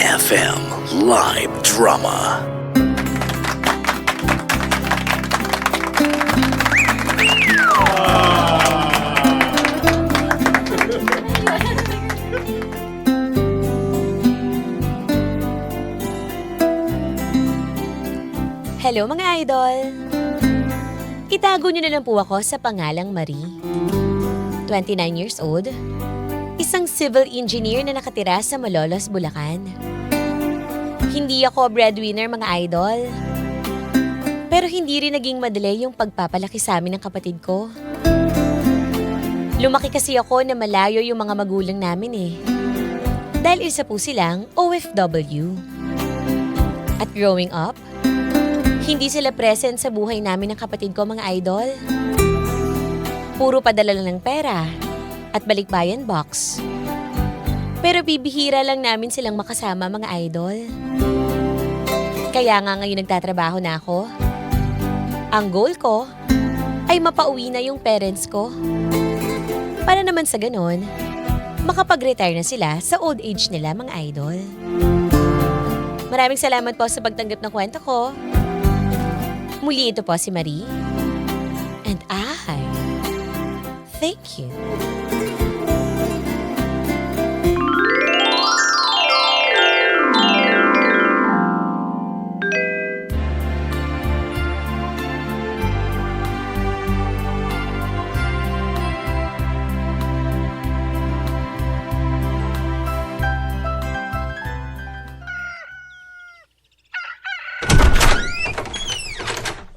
FM Live Drama. Hello mga idol! Itago niyo na lang po ako sa pangalang Marie. 29 years old, isang civil engineer na nakatira sa Malolos, Bulacan. Hindi ako breadwinner mga idol. Pero hindi rin naging madali yung pagpapalaki sa amin ng kapatid ko. Lumaki kasi ako na malayo yung mga magulang namin eh. Dahil isa po silang OFW. At growing up, hindi sila present sa buhay namin ng kapatid ko mga idol. Puro padala lang ng pera at balikbayan box. Pero bibihira lang namin silang makasama mga idol. Kaya nga ngayon nagtatrabaho na ako. Ang goal ko ay mapauwi na yung parents ko. Para naman sa ganon, makapag-retire na sila sa old age nila mga idol. Maraming salamat po sa pagtanggap ng kwento ko. Muli ito po si Marie. And I thank you.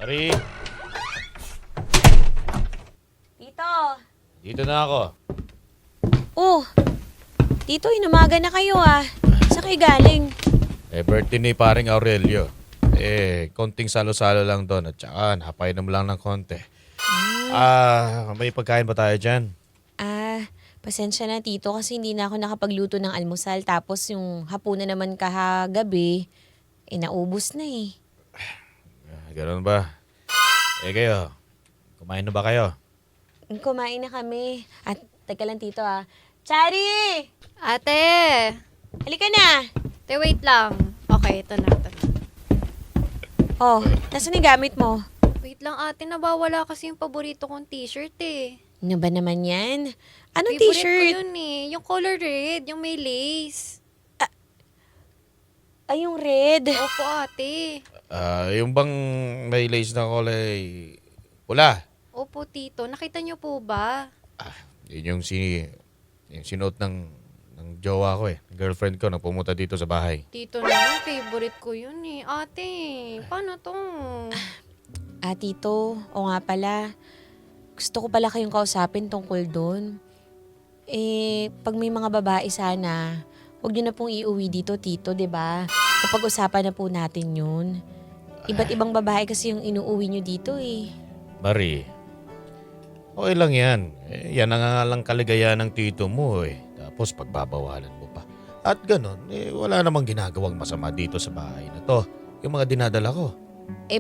Marie, Tito! dito na ako. Oh, Tito, inumaga na kayo ah. Saan kayo galing? Birthday ni paring Aurelio. Konting salo-salo lang doon at saka napainom lang ng konti. May pagkain ba tayo dyan? Pasensya na Tito kasi hindi na ako nakapagluto ng almusal tapos yung hapunan naman kahagabi, naubos na eh. Ganun ba? Kayo, kumain na ba kayo? Kumain na kami. At teka lang Tito ah. Chari! Ate! Halika na! Te, wait lang. Okay, ito na. Oh, nasaan yung gamit mo? Wait lang ate, nabawala kasi yung paborito kong t-shirt eh. Ano ba naman yan? Anong Favorite t-shirt? ko yun eh. Yung color red, yung may lace. Ay, yung red. Opo ate. Yung bang may lace na kulay pula? Opo tito, nakita niyo po ba? Yun yung sinuot ng jowa ko girlfriend ko na pumunta dito sa bahay. Tito naman, favorite ko yun eh. Ate, paano to? Tito, o nga pala. Gusto ko pala kayong kausapin tungkol doon. Pag may mga babae sana, huwag niyo na pong iuwi dito, Tito, 'di ba? Napag-usapan na po natin 'yun. Iba't ibang babae kasi yung inuuwi niyo dito eh. Marie, okay lang yan. Yan ang nga lang kaligayahan ng tito mo Tapos pagbabawalan mo pa. At ganun, wala namang ginagawang masama dito sa bahay na to. Yung mga dinadala ko.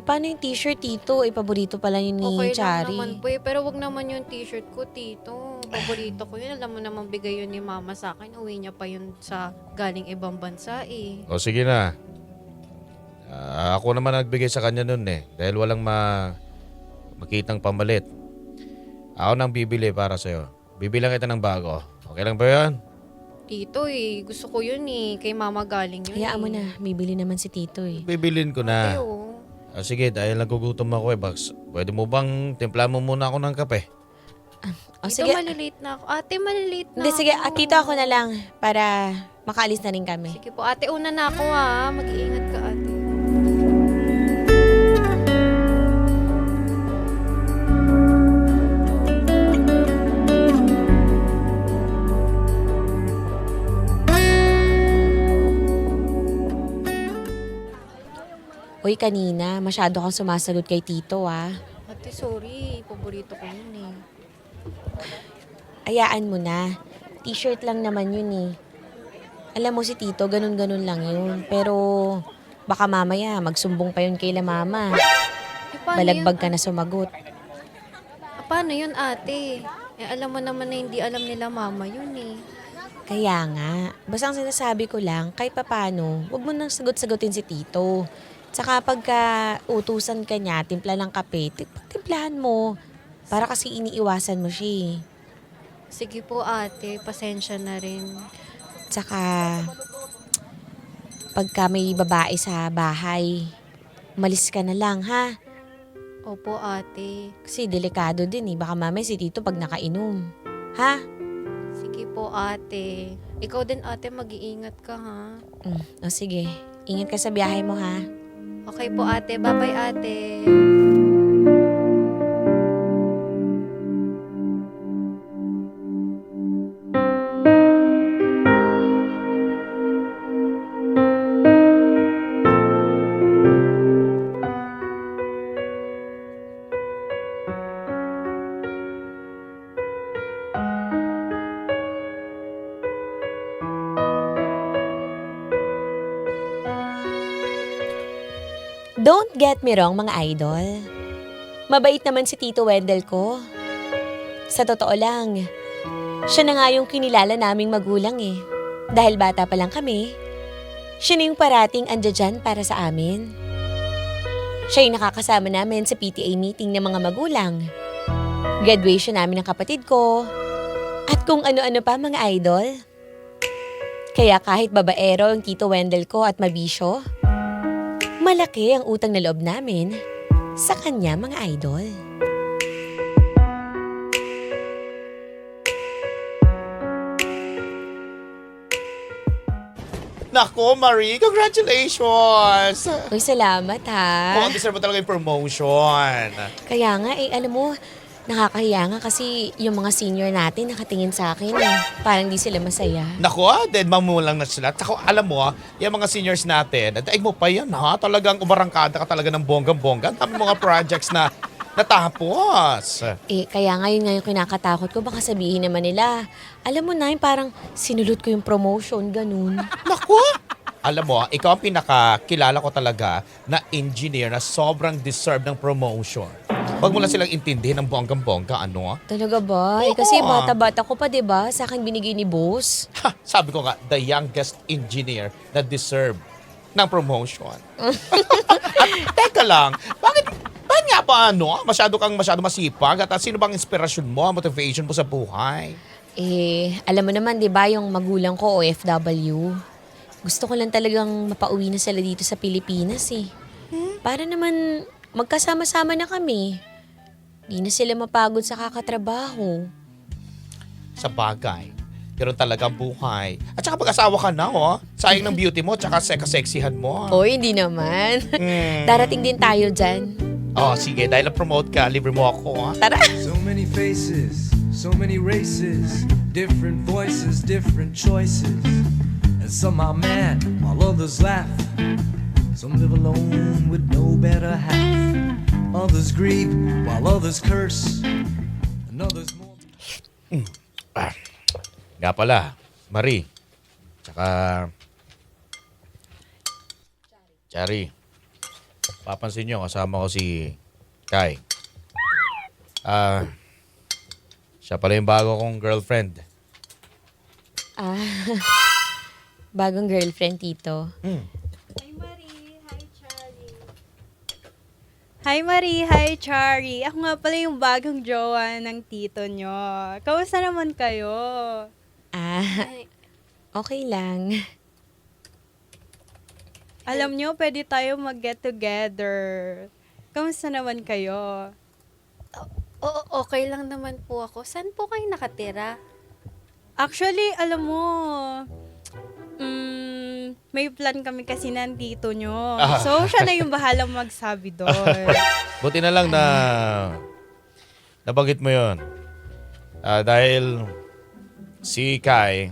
Paano yung t-shirt, Tito? Paborito pala yun ni Okay lang Chari. naman po eh. Pero wag naman yung t-shirt ko, tito. Paborito ko yun. Alam mo naman bigay yun ni mama sa akin. Uwi niya pa yun sa galing ibang bansa eh. O sige na. Ako naman nagbigay sa kanya nun Dahil walang makitang pamalit. Ako nang bibili para sa'yo. Bibilang kita ng bago. Okay lang ba yan? Tito eh, gusto ko yun eh. Kay mama galing yun Hayaan eh. mo na. Bibili naman si Tito eh. Bibilin ko na. Ayo. Sige, dahil nagugutom ako Bax. Pwede mo bang timpla mo muna ako ng kape? O Tito, sige. malilate na ako. Ate, malilate na Hindi, sige. ako. Tito, ako na lang. Para makaalis na rin kami. Sige po, ate, una na ako ha. Mag-iingat ka, ate. Uy, kanina, masyado kang sumasagot kay Tito ah. Ate, sorry. Paborito ko yun eh. Hayaan mo na. T-shirt lang naman yun eh. Alam mo si Tito, ganun-ganun lang yun. Pero baka mamaya magsumbong pa yun kay la mama. Paano Balagbag yun? ka na sumagot. Paano yun, ate? Alam mo naman na hindi alam nila mama yun eh. Kaya nga, basta ang sinasabi ko lang, kahit papano, huwag mo nang sagot-sagutin si Tito. Tsaka pagka utusan ka niya, timpla ng kape, timplahan mo. Para kasi iniiwasan mo siya eh. Sige po ate, pasensya na rin. Tsaka, pagka may babae sa bahay, umalis ka na lang ha. Opo ate. Kasi delikado din eh, baka mamaya si Tito pag nakainom. Ha? Sige po ate. Ikaw din ate, mag-iingat ka ha. O sige, ingat ka sa biyahe mo ha. Okay po ate, bye-bye ate. Don't get me wrong mga idol. Mabait naman si Tito Wendell ko. Sa totoo lang, siya na nga yung kinilala naming magulang eh. Dahil bata pa lang kami, siya na yung parating andyan dyan para sa amin. Siya yung nakakasama namin sa PTA meeting ng mga magulang. Graduation namin ng kapatid ko. At kung ano-ano pa mga idol. Kaya kahit babaero ang Tito Wendell ko at mabisyo, malaki ang utang na loob namin sa kanya mga idol. Nako, Marie, congratulations! Uy, salamat ha. Mukhang deserve mo talaga yung promotion. Kaya nga alam mo, nakakahiya nga kasi yung mga senior natin nakatingin sa akin eh. Parang di sila masaya. Nako, dead mom mo lang na sila. Tsaka alam mo, yung mga seniors natin, daig mo pa yan ha. Talagang umarangkada ka talaga ng bonggang-bongga. Ang dami mga projects na natapos. Kaya ngayon nga yung kinakatakot ko, baka sabihin naman nila, alam mo na yung parang sinulot ko yung promotion, ganun. Nako! Alam mo, ikaw ang pinakakilala ko talaga na engineer na sobrang deserve ng promotion. Huwag mo lang silang intindihin ng bonggang-bongga, ano? Talaga ba? Oo. Kasi bata-bata ko pa, diba? Sa akin binigay ni boss. Ha, sabi ko nga, the youngest engineer na deserve ng promotion. At teka lang, bakit nga ba masyado masipag? At sino bang inspirasyon mo, motivation mo sa buhay? Alam mo naman, di ba, yung magulang ko OFW. Gusto ko lang talagang mapauwi na sila dito sa Pilipinas eh. Para naman magkasama-sama na kami. Di na sila mapagod sa kakatrabaho. Sa bagay. Pero talagang buhay. At saka pag-asawa ka na, sayang ng beauty mo, tsaka sexy-sexyhan mo. Oy, hindi naman. Darating din tayo dyan. Sige, dahil na-promote ka, libre mo ako, ha? Tara! So many faces, so many races, different voices, different choices. And some are mad while others laugh. Some live alone with no better half. Others grieve while others curse. And others more. Nga pala, Marie. Tsaka... Chari. Papansin nyo, kasama ko si Kai. Siya pala yung bago kong girlfriend. Bagong girlfriend, Tito. Hi Marie, hi Chari. Ako nga pala yung bagong jowa ng tito nyo. Kamusta naman kayo? Okay lang. Alam nyo, pwede tayo mag-get together. Kamusta naman kayo? Oo, okay lang naman po ako. Saan po kayo nakatira? Actually, alam mo, may plan kami kasi ng tito nyo. So, siya na yung bahalang magsabi doon. Buti na lang na nabanggit mo yon. Dahil si Kai,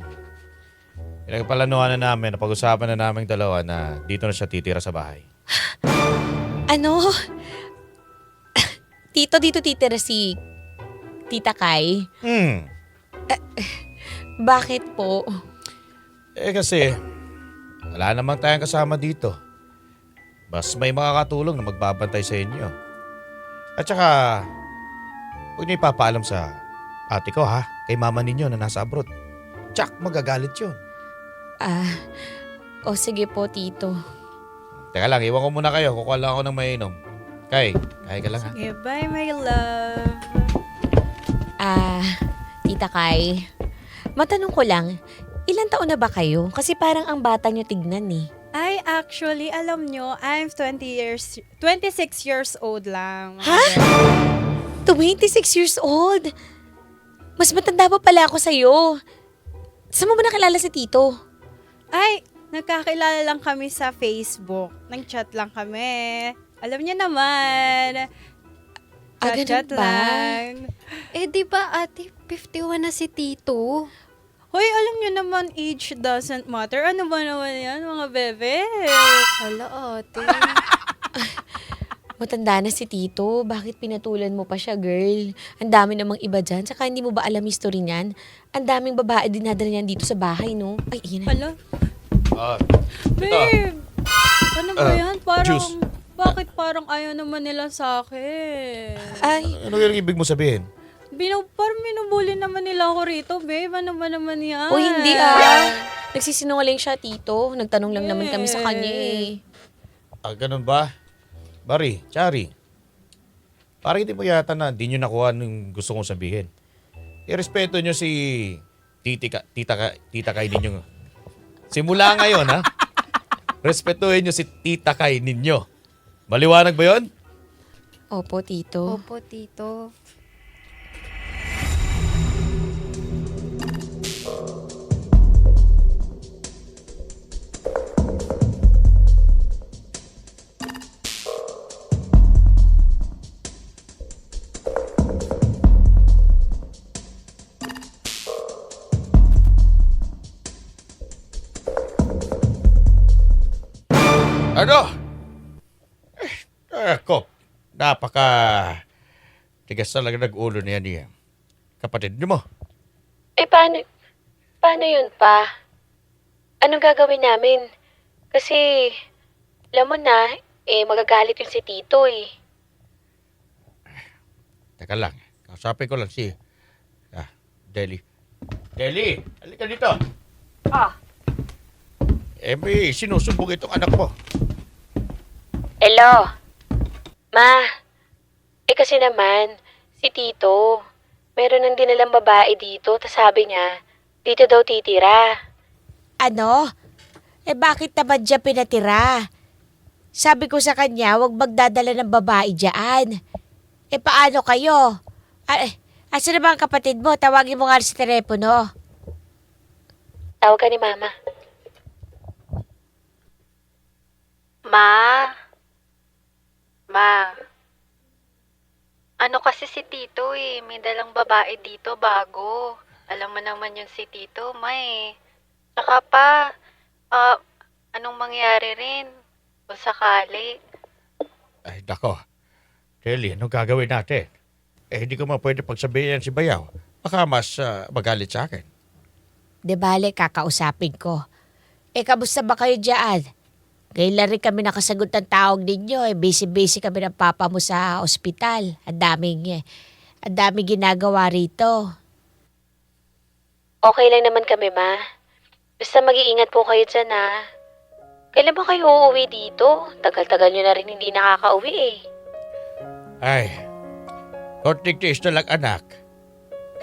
pinagpalanuhan na namin, napag-usapan na namin dalawa na dito na siya titira sa bahay. Ano? Tito, dito titira si Tita Kai. Bakit po? Kasi, wala namang tayong kasama dito. Mas may makakatulong na magbabantay sa inyo. At saka, huwag niyo ipapaalam sa ate ko ha, kay mama ninyo na nasa abroad. Tsak, magagalit yun. O sige po, Tito. Teka lang, iwan ko muna kayo. Kukuha lang ako ng mainom. Kay ka lang ha. Okay, bye my love. Tita Kai, matanong ko lang, ilan taon na ba kayo? Kasi parang ang bata nyo tignan eh. Ay, actually, alam nyo, I'm 26 years old lang. Ha? 26 years old? Mas matanda pa pala ako sa'yo. Saan mo ba nakilala si Tito? Ay, nagkakilala lang kami sa Facebook. Nag-chat lang kami. Alam niya naman. Ganun Chat ba? lang. Eh, di ba ate, 51 na si Tito? Hoy, alam niyo naman, age doesn't matter. Ano ba naman yan, mga bebe? Hala ate. Matanda na si Tito. Bakit pinatulan mo pa siya, girl? Ang dami namang iba dyan. Saka hindi mo ba alam history niyan? Ang daming babae dinadala niyan dito sa bahay, no? Ay, iyan na. Hala, Ah, babe. Ano ba yan? Parang, juice. bakit parang ayaw naman nila sa akin? Ay, ano yung ibig mo sabihin? Parang minubuli naman nila ako rito, babe. Ano ba naman yan? o hindi Nagsisinungaling siya, Tito. Nagtanong lang naman kami sa kanya eh. Ganun ba? Bari, Chari. Parang hindi mo yata na hindi nyo nakuha ng gusto kong sabihin. Irespeto nyo si tita Kay ninyo. Simula ngayon, ha? Respetuhin nyo si tita Kay ninyo. Maliwanag ba yun? Opo, Tito. Opo, Tito. Ano? Ako, napaka tigas talaga nag-ulo niya niya. Kapatid niyo mo. Eh, paano yun pa? Anong gagawin namin? Kasi, alam mo na, magagalit yung si Tito eh. Teka lang, kausapin ko lang si Deli. Deli, halika dito. May sinusumbong itong anak mo. Hello? Ma, kasi naman, si Tito, meron ng dinalang babae dito, tas sabi niya, dito daw titira. Ano? Bakit naman dyan pinatira? Sabi ko sa kanya, huwag magdadala ng babae dyan. Paano kayo? Asa na ba ang kapatid mo? Tawagin mo nga sa telepono. Tawag ka ni Mama. Ma, ano kasi si Tito may dalang babae dito bago. Alam mo naman yun si Tito, ma Saka pa, anong mangyari rin? O sakali. Ay, nako. Deli, anong gagawin natin? Hindi ko pwede pagsabihin si Bayaw. Baka mas magalit sa akin. De bale, kakausapin ko. Kamusta ba kayo dyan? Kailan rin kami nakasagot ng tawag ninyo. Busy-busy kami ng papa mo sa ospital. Ang daming ginagawa rito. Okay lang naman kami, Ma. Basta mag-iingat po kayo dyan, ha. Kailan ba kayo uuwi dito? Tagal-tagal nyo na rin hindi nakakauwi eh. Ay, konting tiis na lang anak.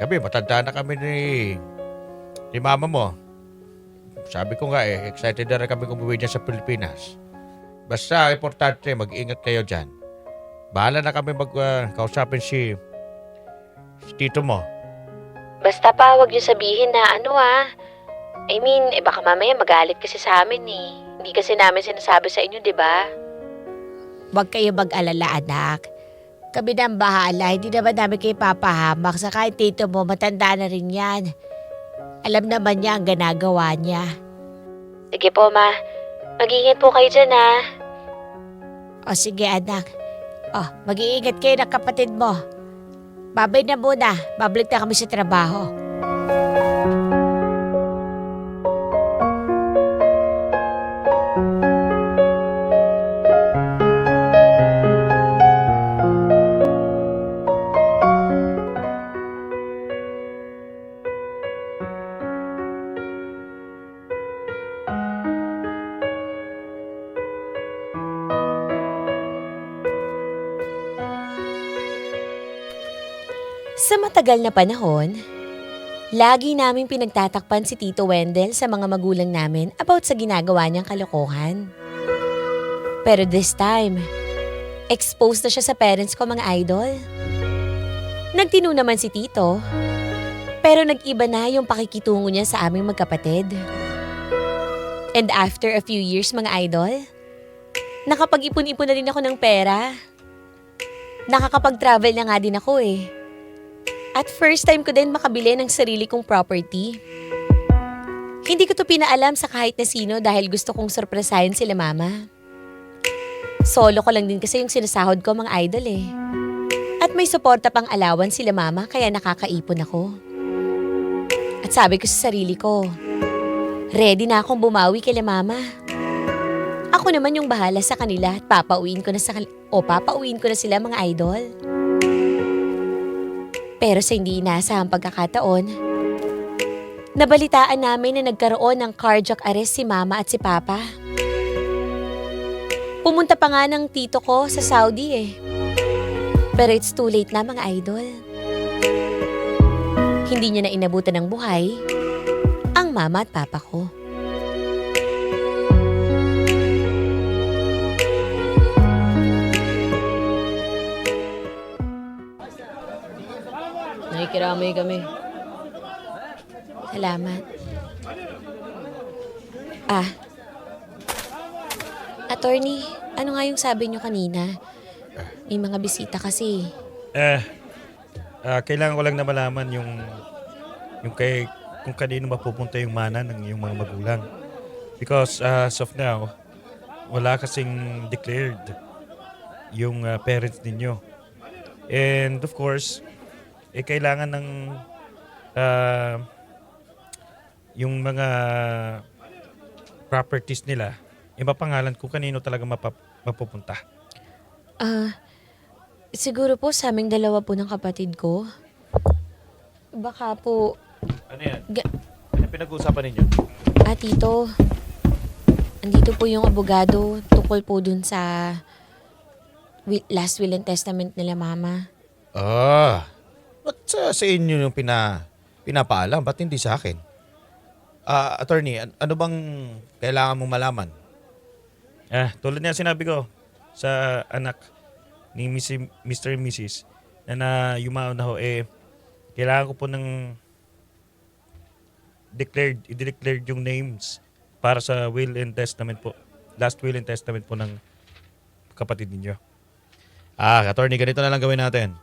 Kami, matanda na kami ni mama mo. Sabi ko nga excited na rin kami umuwi dyan sa Pilipinas. Basta, importante, mag-ingat kayo dyan. Bahala na kami kausapin si tito mo. Basta pa, huwag nyo sabihin na baka mamaya magalit kasi sa amin eh. Hindi kasi namin sinasabi sa inyo, di ba? Huwag kayo mag-alala, anak. Kami na ang bahala. Hindi naman namin kayo papahamak. Sa kahit tito mo, matanda na rin yan. Alam naman niya ang ginagawa niya. Sige po, Ma. Mag-iingat po kayo dyan, ha? O sige, anak. Mag-iingat kayo ng kapatid mo. Babay na muna. Babalik na kami sa trabaho. Sa matagal na panahon, lagi naming pinagtatakpan si Tito Wendell sa mga magulang namin about sa ginagawa niyang kalokohan. Pero this time, exposed na siya sa parents ko, mga idol. Nagtino naman si Tito, pero nag-iba na yung pakikitungo niya sa aming magkapatid. And after a few years, mga idol, nakapag-ipon-ipon na rin ako ng pera. Nakakapag-travel na nga din ako eh. At first time ko din makabili ng sarili kong property. Hindi ko to pinaalam sa kahit na sino dahil gusto kong sorpresahin sila mama. Solo ko lang din kasi yung sinasahod ko, mga idol eh. At may suporta pang allowance sila mama kaya nakakaipon ako. At sabi ko sa sarili ko, ready na akong bumawi kila mama. Ako naman yung bahala sa kanila at papauwiin ko na sila, mga idol. Pero sa hindi inaasahang pagkakataon, nabalitaan namin na nagkaroon ng cardiac arrest si mama at si papa. Pumunta pa nga ng tito ko sa Saudi eh. Pero it's too late na, mga idol. Hindi niya na inabutan ng buhay ang mama at papa ko. Nakikiramay kami. Salamat. Attorney, ano nga yung sabi niyo kanina? May mga bisita kasi. Kailangan ko lang na malaman yung kung kanino mapupunta yung mana ng yung mga magulang. Because as of now, wala kasing declared yung parents ninyo. And of course, kailangan ng yung mga properties nila, mapangalan kung kanino talaga mapupunta. Siguro po sa aming dalawa po ng kapatid ko. Baka po, Ano yan? Ano pinag-uusapan ninyo? tito, andito po yung abogado tukol po dun sa last will and testament nila mama. Ba't sa inyo yung pinapaalam? Ba't hindi sa akin? Attorney, ano bang kailangan mong malaman? Tulad niya sinabi ko sa anak ni Mr. and Mrs. na yumaon na ho, kailangan ko po ng i-declared yung names para sa will and testament po. Last will and testament po ng kapatid ninyo. Attorney, ganito na lang gawin natin.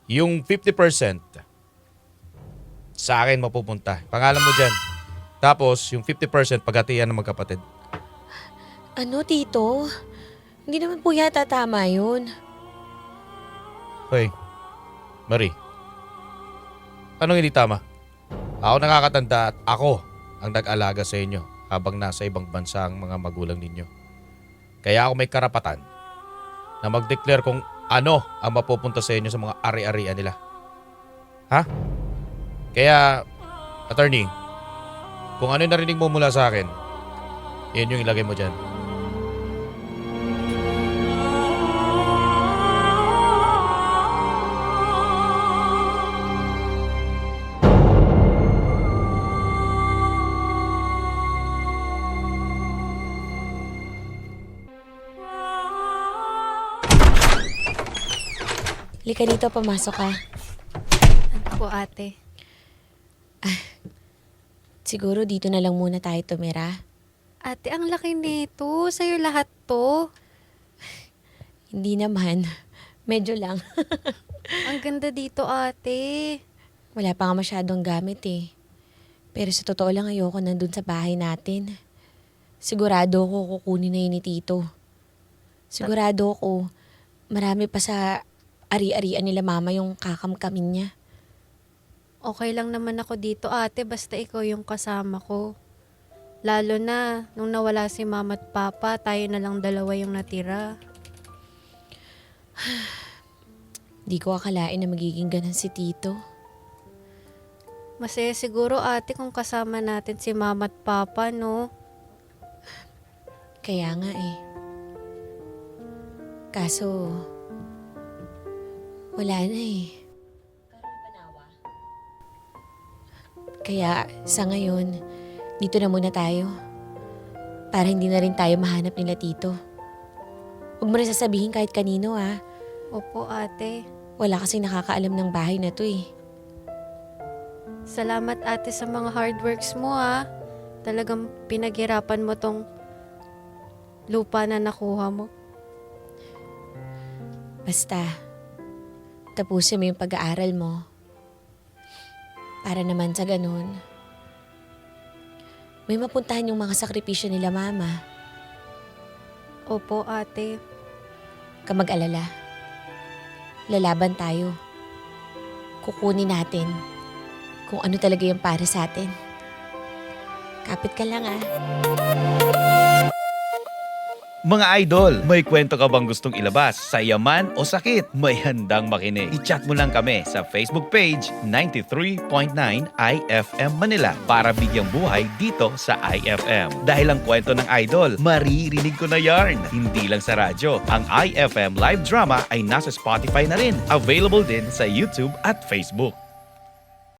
Yung 50% sa akin mapupunta. Pangalan mo dyan. Tapos, yung 50% paghatian ng magkapatid. Ano, tito? Hindi naman po yata tama yun. Hoy, Marie. Anong hindi tama? Ako nakakatanda at ako ang nag-alaga sa inyo habang nasa ibang bansa ang mga magulang ninyo. Kaya ako may karapatan na mag-declare kung ano ang mapupunta sa inyo sa mga ari-arian nila. Kaya, attorney, kung ano yung narinig mo mula sa akin, yun yung ilagay mo dyan. Lika dito, pumasok ka. Ano po, ate? Siguro dito na lang muna tayo tumira. Ate, ang laki nito. Sa'yo lahat to. Hindi naman. Medyo lang. Ang ganda dito, ate. Wala pa nga masyadong gamit eh. Pero sa totoo lang ayoko nandun sa bahay natin. Sigurado ako kukunin na yun ni Tito. Sigurado ako marami pa sa ari-arian nila mama yung kakamkamin niya. Okay lang naman ako dito, ate. Basta ikaw yung kasama ko. Lalo na, nung nawala si mama at papa, tayo na lang dalawa yung natira. Di ko akalain na magiging ganun si Tito. Masaya siguro, ate, kung kasama natin si mama at papa, no? Kaya nga eh. Kaso, Wala na eh. Kaya sa ngayon, dito na muna tayo. Para hindi na rin tayo mahanap nila tito. Huwag mo rin sasabihin kahit kanino ah. Opo, ate. Wala kasing nakakaalam ng bahay na to eh. Salamat, ate, sa mga hard works mo, ha. Talagang pinaghirapan mo tong lupa na nakuha mo. Basta, tapusin mo yung pag-aaral mo. Para naman sa ganun, may mapuntahan yung mga sakripisyo nila mama. Opo, ate. Ka mag-alala. Lalaban tayo. Kukunin natin kung ano talaga yung para sa atin. Kapit ka lang ah. Mga idol, may kwento ka bang gustong ilabas? Sa yaman o sakit? May handang makinig. I-chat mo lang kami sa Facebook page 93.9 IFM Manila para bigyang buhay dito sa IFM. Dahil ang kwento ng idol, maririnig ko na yarn. Hindi lang sa radyo. Ang IFM live drama ay nasa Spotify na rin. Available din sa YouTube at Facebook.